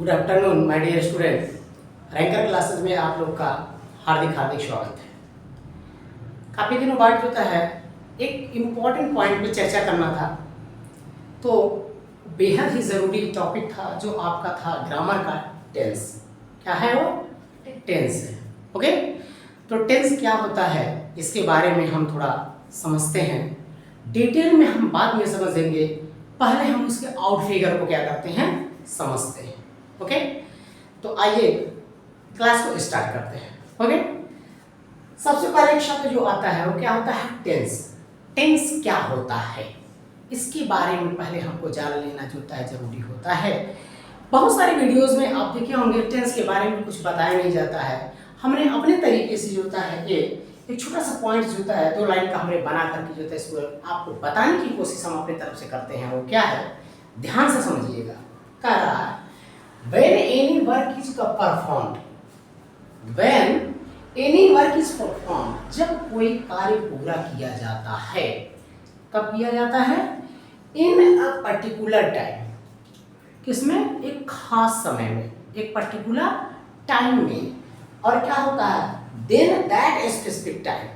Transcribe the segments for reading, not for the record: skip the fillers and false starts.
Good afternoon my dear student. Ranker Classes में आप लोग का हार्दिक हार्दिक स्वागत है। काफ़ी दिनों बाद होता है एक इम्पॉर्टेंट पॉइंट पे चर्चा करना था, तो बेहद ही ज़रूरी टॉपिक था जो आपका था ग्रामर का टेंस। क्या है वो? टेंस है। ओके, तो टेंस क्या होता है इसके बारे में हम थोड़ा समझते हैं। डिटेल में हम बाद में समझेंगे, पहले हम उसके आउट फिगर को क्या करते हैं, समझते हैं। ओके, तो आइए क्लास को स्टार्ट करते हैं। ओके, सबसे पहले एक शब्द जो आता है वो क्या होता है? टेंस। टेंस क्या होता है इसके बारे में पहले हमको जान लेना जो होता है जरूरी होता है। बहुत सारे वीडियोस में आप देखे होंगे टेंस के बारे में कुछ बताया नहीं जाता है। हमने अपने तरीके से जो होता है एक छोटा सा पॉइंट जो होता है 2 लाइन का हमने बना करके जो होता है इसको आपको बताने की कोशिश हम अपनी तरफ से करते हैं। वो क्या है, ध्यान से समझिएगा। कह रहा है when any work is performed, when any work is performed, जब कोई कार्य पूरा किया जाता है। कब किया जाता है? in a particular time, किसमें? एक खास समय में, एक पर्टिकुलर टाइम में। और क्या होता है? then that specific time,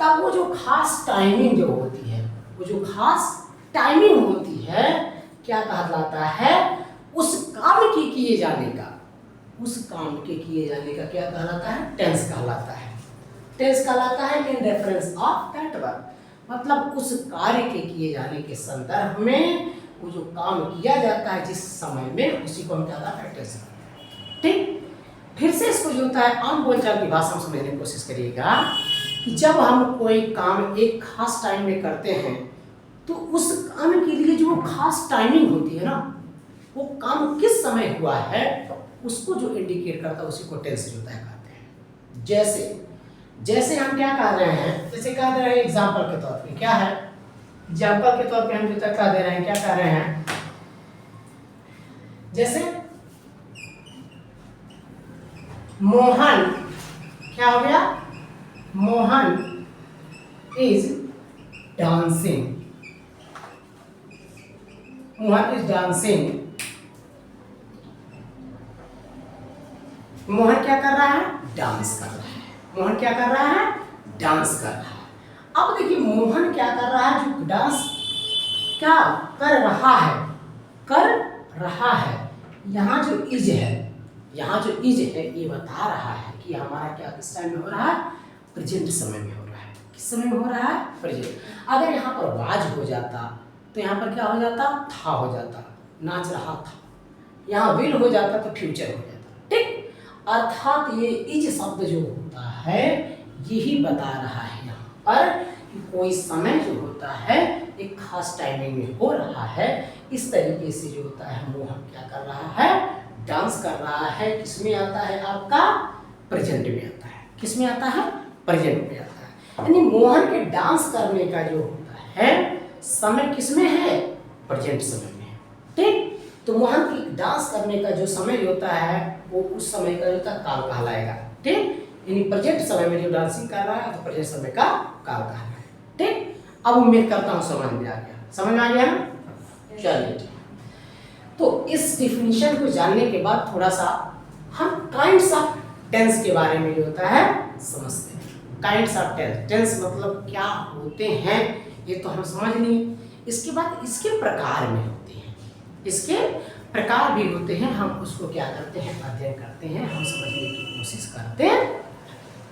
तब वो जो खास टाइमिंग जो होती है, वो जो खास टाइमिंग होती है क्या कहलाता है? उस काम के किए जाने का, उस काम के किए जाने का क्या कहलाता है? टेंस कहलाता है। टेंस कहलाता है in reference of that work, मतलब उस कार्य के किए जाने के संदर्भ में वो जो काम किया जाता है जिस समय में, उसी को हम क्या कहते हैं? टेंस। ठीक, फिर से इसको जो होता है आम बोलचाल की भाषा में समझने की कोशिश करिएगा कि जब हम कोई काम एक खास टाइम में करते हैं तो उस काम के लिए जो खास टाइमिंग होती है ना, वो काम किस समय हुआ है उसको जो इंडिकेट करता है उसी को टेंस होता है कहते हैं। जैसे हम क्या कह रहे हैं, जैसे कह दे रहे हैं एग्जांपल के तौर पे, क्या है एग्जांपल के तौर पे हम जो कह दे रहे हैं, क्या कह रहे हैं, जैसे मोहन, क्या हो गया? Mohan is dancing, Mohan is dancing. Mohan क्या कर रहा है? डांस कर रहा है। मोहन क्या कर रहा है? डांस कर रहा है। अब देखिए मोहन क्या कर रहा है? जो डांस क्या कर रहा है, कर रहा है। यहाँ जो इज है, यहाँ जो इज है ये बता रहा है कि हमारा क्या किस टाइम में हो रहा है? प्रेजेंट समय में हो रहा है। किस समय में हो रहा है? प्रेजेंट। अगर यहाँ पर वाज हो जाता तो यहाँ पर क्या हो जाता? था हो जाता, नाच रहा था। यहाँ विल हो जाता तो फ्यूचर हो जाता। ठीक, अर्थात ये इज शब्द जो होता है यही बता रहा है यहाँ पर कि कोई समय जो होता है एक खास टाइमिंग में हो रहा है। इस तरीके से जो होता है मोहन क्या कर रहा है? डांस कर रहा है। किसमें आता है? आपका प्रेजेंट में आता है। किसमें आता है? प्रेजेंट में आता है। यानी मोहन के डांस करने का जो होता है समय किसमें है? प्रेजेंट समय में। ठीक, तो मोहन की डांस करने का जो समय होता है वो उस समय का जो काल कहलाएगा। ठीक, यानी प्रेजेंट समय में जो डांसिंग कर रहा है तो प्रेजेंट समय का काल कहलाएगा। ठीक, अब उम्मीद करता हूँ समझ में आ गया। समझ में आ गया ना? चलिए, तो इस डिफिनीशन को जानने के बाद थोड़ा सा हम काइंड्स ऑफ टेंस के बारे में जो होता है समझते हैं। काइंड्स ऑफ टेंस, टेंस मतलब क्या होते हैं ये तो हम समझ लिए। इसके बाद इसके प्रकार में होते हैं, इसके प्रकार भी होते हैं। हम उसको क्या करते हैं? अध्ययन करते हैं, हम समझने की कोशिश करते हैं।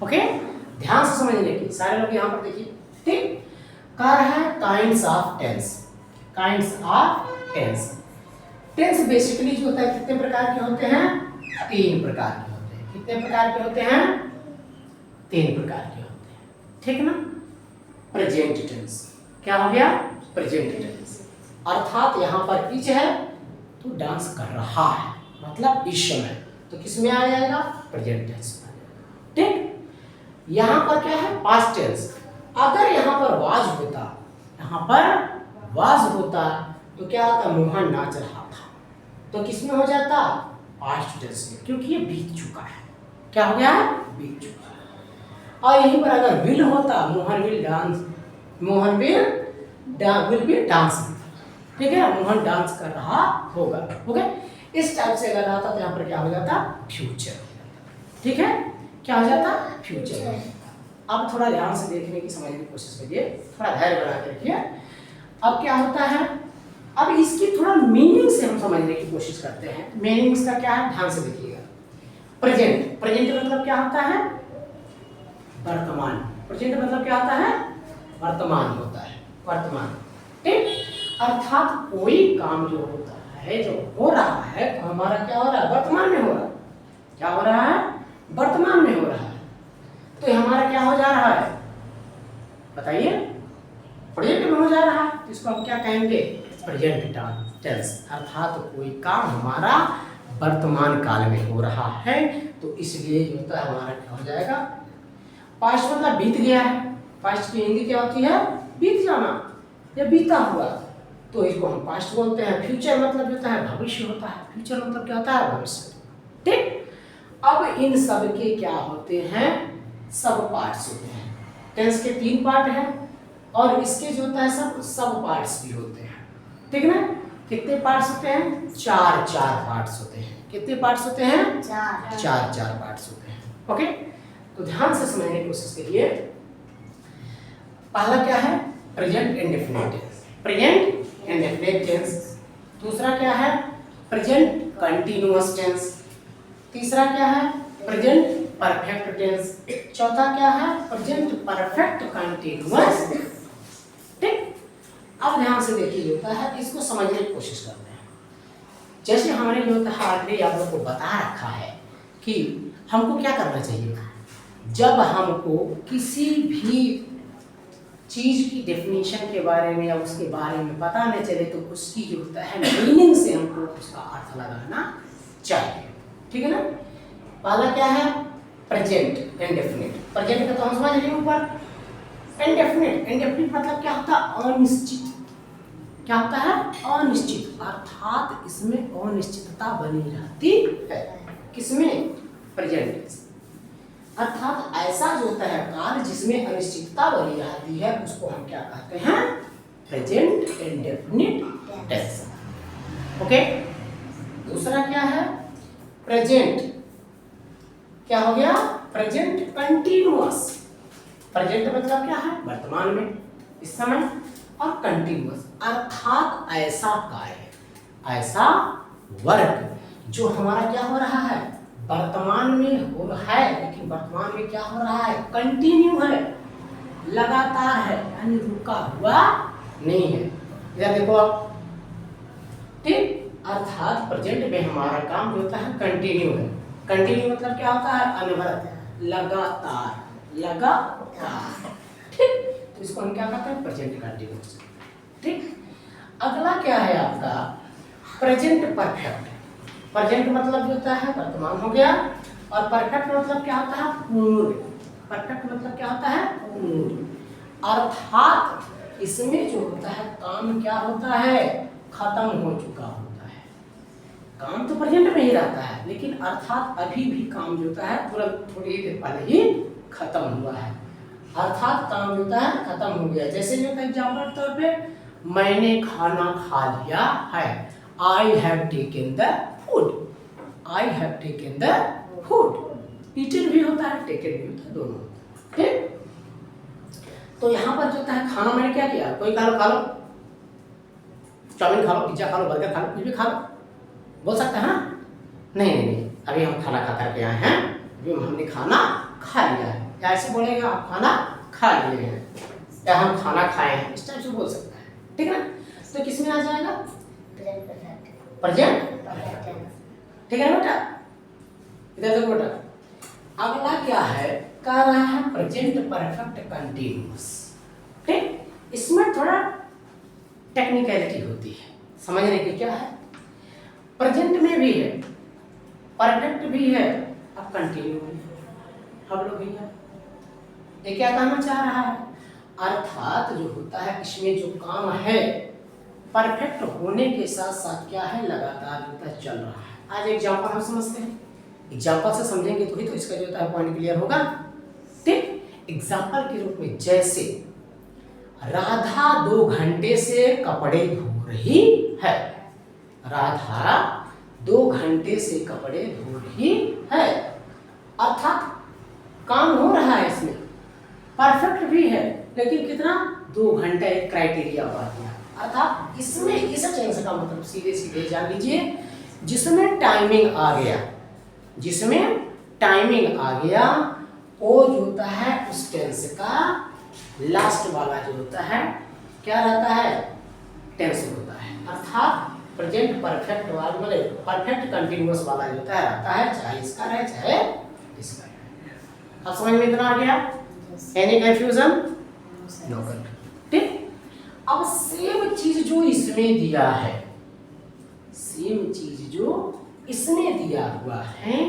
ओके, ध्यान से समझने की। सारे लोग यहाँ पर देखिए। ठीक, कह रहा है kinds of tense. Kinds of tense, tense basically जो होता है कितने प्रकार के होते हैं? 3 प्रकार के होते हैं। कितने प्रकार के होते हैं? 3 प्रकार के होते हैं। ठीक ना? प्रेजेंट टेंस, क्या हो गया? प्रेजेंट टेंस, अर्थात यहाँ पर इज है तो डांस कर रहा है, मतलब इस समय, तो किस में आ जाएगा? प्रेजेंट टेंस में आ जाएगा। ठीक, यहाँ पर क्या है? Past tense. अगर यहाँ पर वाज होता, यहाँ पर वाज होता तो क्या होता? मोहन नाच रहा था, तो किस में हो जाता? पास्ट टेंस में, क्योंकि ये बीत चुका है। क्या हो गया? बीत चुका है। और यहीं पर अगर विल होता, Mohan will dance, Mohan will be dancing. ठीक है, मोहन डांस कर रहा होगा। ओके, इस टाइप से अगर आता तो यहाँ पर क्या हो जाता, फ्यूचर। ठीक है, क्या हो जाता, फ्यूचर। अब थोड़ा ध्यान से देखने की समझने की कोशिश करिए, थोड़ा धैर्य बना के रखिए। अब क्या होता है, अब इसकी थोड़ा मीनिंग से हम समझने की कोशिश करते हैं। मीनिंग इसका क्या है, ध्यान से देखिएगा। प्रेजेंट, प्रेजेंट मतलब क्या होता है, वर्तमान। प्रेजेंट मतलब क्या होता है, वर्तमान होता है, वर्तमान। ठीक, अर्थात कोई काम जो होता है, जो हो रहा है, तो हमारा क्या हो रहा है, वर्तमान में हो रहा है। क्या हो रहा है, वर्तमान में हो रहा है। तो ये हमारा क्या हो जा रहा है, बताइए, प्रेजेंट में हो जा रहा है। तो इसको हम क्या कहेंगे, प्रेजेंट टेंस। अर्थात कोई काम हमारा वर्तमान काल में हो रहा है, तो इसलिए जो होता है हमारा क्या हो जाएगा, पास्ट मतलब बीत गया है। पास्ट की हिंदी क्या होती है, बीत जाना या बीता हुआ, तो इसको हम पास्ट बोलते हैं। फ्यूचर मतलब जो होता है भविष्य होता है। फ्यूचर मतलब क्या होता है, भविष्य। ठीक, अब इन सब के क्या होते हैं, सब पार्ट्स होते हैं। टेंस के 3 पार्ट हैं और इसके जो होता है सब पार्ट्स भी होते हैं। ठीक ना, कितने पार्ट्स होते हैं, 4 पार्ट्स होते हैं। कितने पार्ट्स होते हैं, 4 पार्ट्स होते हैं। ओके, तो ध्यान से समझने की कोशिश करिए। पहला क्या है, present indefinite tense, present indefinite tense. दूसरा क्या है, प्रेजेंट कंटीन्यूअस टेंस। तीसरा क्या है, प्रेजेंट परफेक्ट टेंस। चौथा क्या है, प्रेजेंट परफेक्ट कंटीन्यूअस। ठीक, अब ध्यान से देखिए, होता है इसको समझने की कोशिश करते हैं। जैसे हमने जो होता है ऑलरेडी आप लोगों को बता रखा है कि हमको क्या करना चाहिए, जब हमको किसी भी चीज की डेफिनेशन के बारे में या उसके बारे में पता नहीं चले, तो उसकी जो होता है मीनिंग से हमको उसका अर्थ लगाना चाहिए। ठीक है ना, पहला क्या है, प्रेजेंट इंडेफिनिट। प्रेजेंट का तो हम समझ रहे ऊपर। इंडेफिनिट, इंडेफिनिट मतलब क्या होता है, अनिश्चित। क्या होता है, अनिश्चित। अर्थात इसमें अनिश्चितता बनी रहती है। किसमें, प्रेजेंट। अर्थात ऐसा जो होता है काल जिसमें अनिश्चितता बनी रहती है, उसको हम क्या कहते हैं, प्रेजेंट इंडेफिनिट टेंस। ओके, दूसरा क्या है, प्रेजेंट, क्या हो गया, प्रेजेंट कंटीन्यूअस। प्रेजेंट मतलब क्या है, वर्तमान में, इस समय, और कंटीन्यूअस अर्थात ऐसा कार्य, ऐसा वर्क जो हमारा क्या हो रहा है, वर्तमान में हो रहा है, लेकिन वर्तमान में क्या हो रहा है, कंटिन्यू है, लगातार है, यानी रुका हुआ नहीं है। इधर देखो आप। ठीक, अर्थात प्रेजेंट में हमारा काम जो होता है कंटिन्यू है। कंटिन्यू मतलब क्या होता है, अनवरत, लगातार, लगातार। ठीक, तो इसको हम क्या कहते हैं, प्रेजेंट कंटिन्यूअस। ठीक, अगला क्या है आपका, प्रेजेंट परफेक्ट। प्रेजेंट मतलब जो होता है वर्तमान हो गया, और परफेक्ट मतलब क्या होता है, पूर्ण। परफेक्ट मतलब क्या होता है, पूर्ण। अर्थात इसमें जो होता है काम क्या होता है, खत्म हो चुका होता है। काम तो प्रेजेंट में ही रहता है, लेकिन अर्थात अभी भी काम जो होता है तुरंत थोड़ी देर पहले ही खत्म हुआ है। अर्थात काम जो होता है खत्म हो गया। जैसे जो होता है एग्जाम्पल के तौर पे, मैंने खाना खा लिया है, I have taken the food. I have taken the food, eaten भी होता है, टेकन भी होता है, दोनों। ठीक, तो यहाँ पर जो होता है खाना मैंने क्या किया, कोई खा लो, चाउमीन खा लो, पिज्जा खा लो, बर्गर खा लो, कुछ भी खा लो, बोल सकते हैं ना, नहीं नहीं नहीं, अभी हम खाना खा करके आए हैं, अभी हमने खाना खा लिया है। या ऐसे बोलेगा आप खाना खा लिए हैं, या हम खाना खाए हैं, इस टाइप से बोल सकते हैं। ठीक है ना, तो किस में आ जाएगा, प्रेजेंट। ठीक है ना बेटा, इधर देखो बेटा। अगला क्या है, कह रहा है प्रेजेंट परफेक्ट कंटीन्यूअस। ठीक, इसमें थोड़ा टेक्निकलिटी होती है, समझने की क्या है, प्रेजेंट में भी है, परफेक्ट भी है, अब कंटिन्यू भी है। हम लोग भैया ये क्या कहना चाह रहा है, अर्थात जो होता है इसमें जो काम है परफेक्ट होने के साथ साथ क्या है, लगातार होता है, चल रहा है। आज एग्जांपल हम समझते हैं, एग्जांपल से समझेंगे तो ही तो इसका जो होता है पॉइंट क्लियर होगा। ठीक, एग्जांपल के रूप में जैसे राधा 2 घंटे से कपड़े धो रही है। राधा 2 घंटे से कपड़े धो रही है। अर्थात काम हो रहा है, इसमें परफेक्ट भी है, लेकिन कितना 2 घंटा एक क्राइटेरिया बढ़ गया। अर्थात इसमें इस टेंस का मतलब सीधे सीधे जान लीजिए, जिसमें टाइमिंग आ गया, जिसमें टाइमिंग आ गया वो जो होता है उस टेंस का लास्ट वाला जो होता है क्या रहता है, टेंस होता है। अर्थात प्रेजेंट परफेक्ट वाला मतलब परफेक्ट कंटिन्यूअस वाला जो होता है रहता है, चाहे इसका रहे चाहे इसका रहे। अब समझ में इतना आ गया? Any confusion? नो। ठीक। अब सेम चीज जो इसमें दिया है, सेम चीज जो इसमें दिया हुआ है,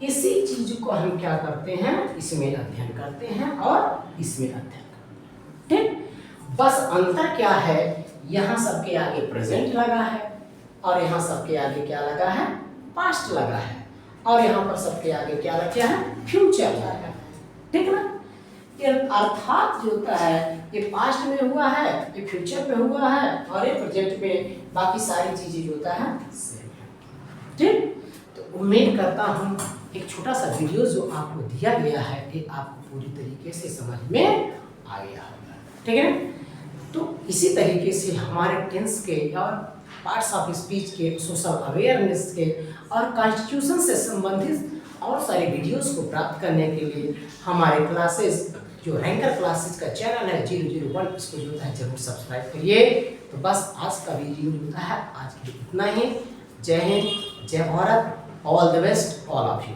इसी चीज को हम क्या करते हैं, इसमें अध्ययन करते हैं और इसमें अध्ययन करते हैं। ठीक। बस अंतर क्या है, यहाँ सबके आगे प्रेजेंट लगा है और यहाँ सबके आगे क्या लगा है, पास्ट लगा है, और यहाँ पर सबके आगे क्या लगा है, फ्यूचर लगा है। ठीक ना? ये अर्थात जो होता है ये पास्ट में हुआ है, ये फ्यूचर में हुआ है और ये प्रेजेंट में, बाकी सारी चीजें जो होता है सेम है। ठीक। तो उम्मीद करता हूँ एक छोटा सा वीडियो जो आपको दिया गया है ये आपको पूरी तरीके से समझ में आ गया होगा। ठीक है? तो इसी तरीके से हमारे टेंस के और पार्ट्स ऑफ स्पीच के, सोशल अवेयरनेस के और कॉन्स्टिट्यूशन से संबंधित और सारे वीडियोस को प्राप्त करने के लिए हमारे क्लासेस जो रैंकर क्लासेस का चैनल है 001 इसको जो है जरूर सब्सक्राइब करिए। तो बस आज का वीडियो जो है आज के लिए इतना ही। जय हिंद, जय Bharat, all the best all of you.